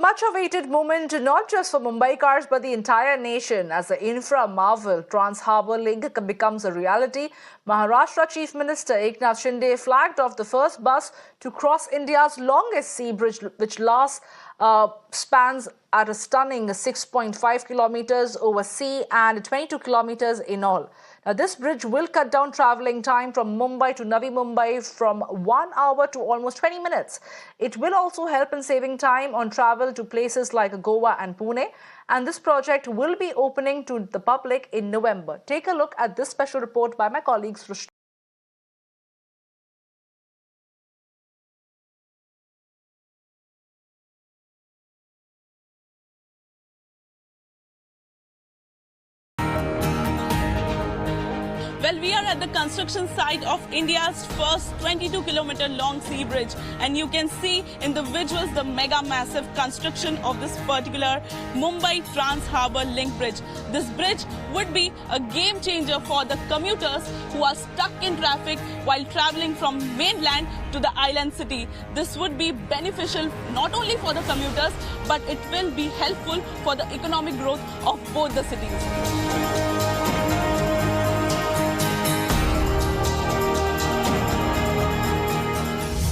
much awaited moment not just for Mumbai cars but the entire nation as the infra marvel Trans Harbour Link becomes a reality. Maharashtra Chief Minister Eknath Shinde flagged off the first bus to cross India's longest sea bridge, which spans at a stunning 6.5 kilometers over sea and 22 kilometers in all. Now, this bridge will cut down travelling time from Mumbai to Navi Mumbai from 1 hour to almost 20 minutes. It will also help in saving time on travel to places like Goa and Pune. And this project will be opening to the public in November. Take a look at this special report by my colleague Srushti. Well, we are at the construction site of India's first 22-kilometer long sea bridge, and you can see in the visuals the mega massive construction of this particular Mumbai Trans Harbour Link bridge. This bridge would be a game changer for the commuters who are stuck in traffic while traveling from mainland to the island city. This would be beneficial not only for the commuters, but it will be helpful for the economic growth of both the cities.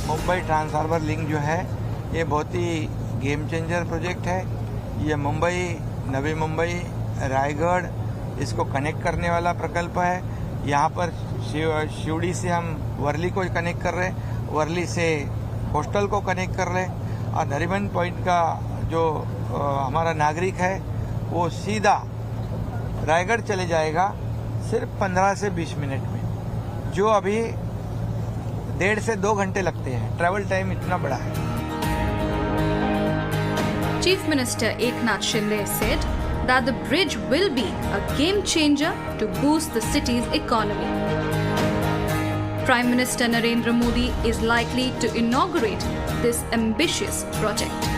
Mumbai trans harbour link जो है ये बहुत ही game changer project है। ये मुंबई, नवी मुंबई, रायगढ़ इसको connect करने वाला प्रकल्प है। यहाँ पर शिवड़ी से हम वर्ली को कनेक्ट कर रहे हैं, वर्ली से कोस्टल को कनेक्ट कर रहे हैं और नरीमन पॉइंट का जो हमारा नागरिक है वो सीधा रायगढ़ चले जाएगा सिर्फ 15 से 20 मिनट में, जो अभी 1.5 से 2 घंटे लगते हैं। ट्रैवल टाइम इतना बड़ा है। Chief Minister Eknath Shinde said that the bridge will be a game changer to boost the city's economy. Prime Minister Narendra Modi is likely to inaugurate this ambitious project.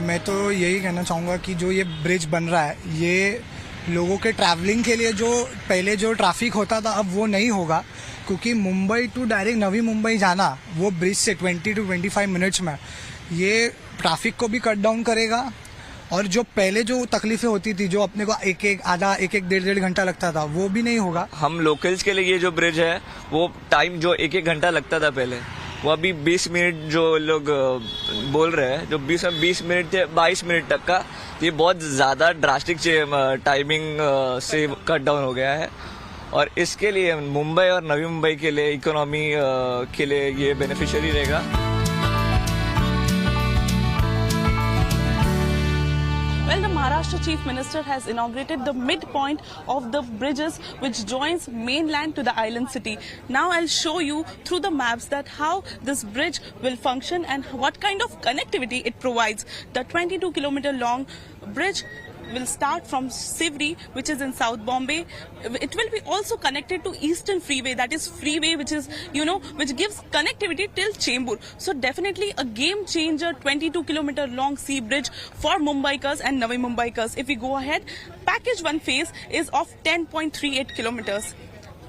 मैं तो यही कहना चाहूँगा कि जो ये ब्रिज बन रहा है ये लोगों के ट्रैवलिंग के लिए जो पहले जो ट्रैफिक होता था अब वो नहीं होगा, क्योंकि मुंबई टू डायरेक्ट नवी मुंबई जाना वो ब्रिज से 20 to 25 मिनट्स में ये ट्रैफिक को भी कट डाउन करेगा। और जो पहले जो तकलीफें होती थी जो अपने को एक एक डेढ़ घंटा लगता था वो भी नहीं होगा। हम लोकल्स के लिए ये जो ब्रिज है वो टाइम जो एक घंटा लगता था पहले, वो अभी 20 मिनट जो लोग बोल रहे हैं, जो 20 मिनट से 22 मिनट तक का, ये बहुत ज़्यादा ड्रास्टिक टाइमिंग से कट डाउन हो गया है। और इसके लिए मुंबई और नवी मुंबई के लिए इकोनॉमी के लिए ये बेनिफिशियरी रहेगा। Well, the Maharashtra Chief Minister has inaugurated the midpoint of the bridges which joins mainland to the island city. Now I'll show you through the maps that how this bridge will function and what kind of connectivity it provides. The 22-kilometer long bridge will start from Sivri, which is in South Bombay. It will be also connected to Eastern Freeway, that is freeway which is, which gives connectivity till Chembur. So definitely a game changer 22-kilometer long sea bridge for Mumbaikars and Navi Mumbaikars. If we go ahead, package 1 phase is of 10.38 kilometers.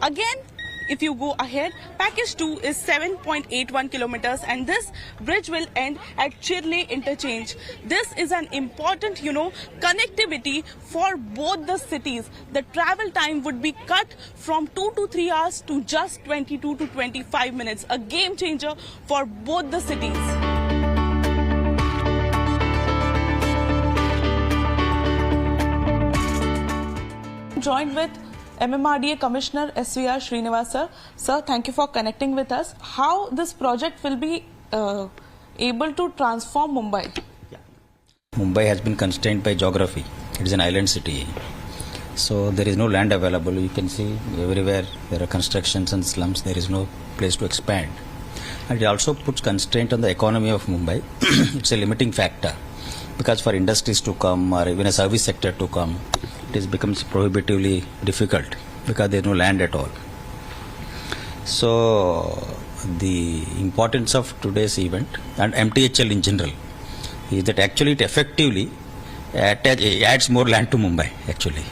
Again, if you go ahead, package 2 is 7.81 kilometers and this bridge will end at Chirle interchange. This is an important, connectivity for both the cities. The travel time would be cut from 2 to 3 hours to just 22 to 25 minutes. A game changer for both the cities. Joined with MMRDA Commissioner SVR Srinivas sir. Sir, thank you for connecting with us. How this project will be able to transform Mumbai? Mumbai has been constrained by geography. It is an island city. So there is no land available. You can see everywhere there are constructions and slums. There is no place to expand. And it also puts constraint on the economy of Mumbai. It's a limiting factor. Because for industries to come or even a service sector to come, it becomes prohibitively difficult because there is no land at all. So the importance of today's event and MTHL in general is that actually it effectively adds more land to Mumbai actually,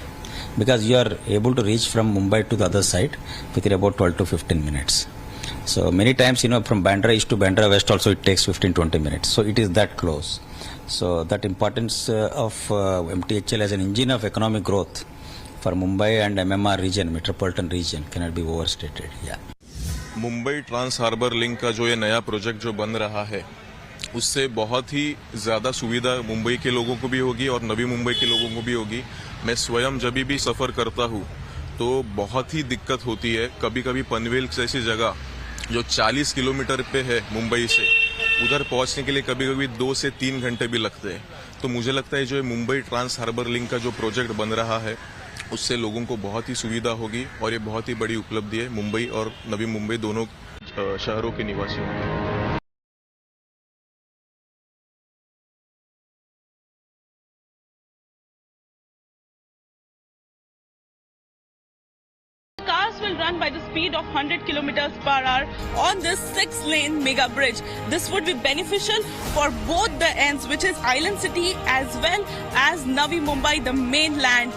because you are able to reach from Mumbai to the other side within about 12 to 15 minutes. So many times, from Bandra East to Bandra West also it takes 15-20 minutes. So it is that close. So that importance of MTHL as an engine of economic growth for Mumbai and MMR region, metropolitan region, cannot be overstated. Yeah. Mumbai trans harbour link का जो ये नया project जो बन रहा है उससे बहुत ही ज़्यादा सुविधा मुंबई के लोगों को भी होगी और नवी मुंबई के लोगों को भी होगी। मैं स्वयं जब भी सफ़र करता हूँ तो बहुत ही दिक्कत होती है। कभी कभी पनवेल जैसी जगह जो 40 किलोमीटर पे है मुंबई से, उधर पहुंचने के लिए कभी कभी 2 से 3 घंटे भी लगते हैं। तो मुझे लगता है जो मुंबई ट्रांस हार्बर लिंक का जो प्रोजेक्ट बन रहा है उससे लोगों को बहुत ही सुविधा होगी और ये बहुत ही बड़ी उपलब्धि है मुंबई और नवी मुंबई दोनों शहरों के निवासियों को। Cars will run by the speed of 100 kilometers per hour on this 6-lane mega bridge. This would be beneficial for both the ends, which is Island City as well as Navi Mumbai, the mainland.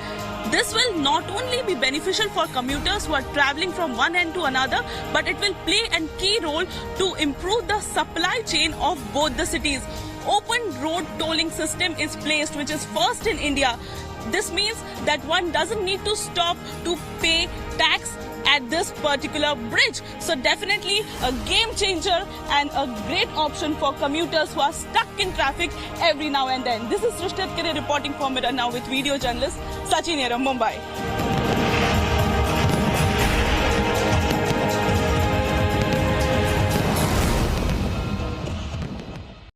This will not only be beneficial for commuters who are traveling from one end to another, but it will play a key role to improve the supply chain of both the cities. Open road tolling system is placed, which is first in India. This means that one doesn't need to stop to pay tax at this particular bridge. So definitely a game changer and a great option for commuters who are stuck in traffic every now and then. This is Srishti Atkare reporting for Mirror Now with video journalist Sachin Era, Mumbai.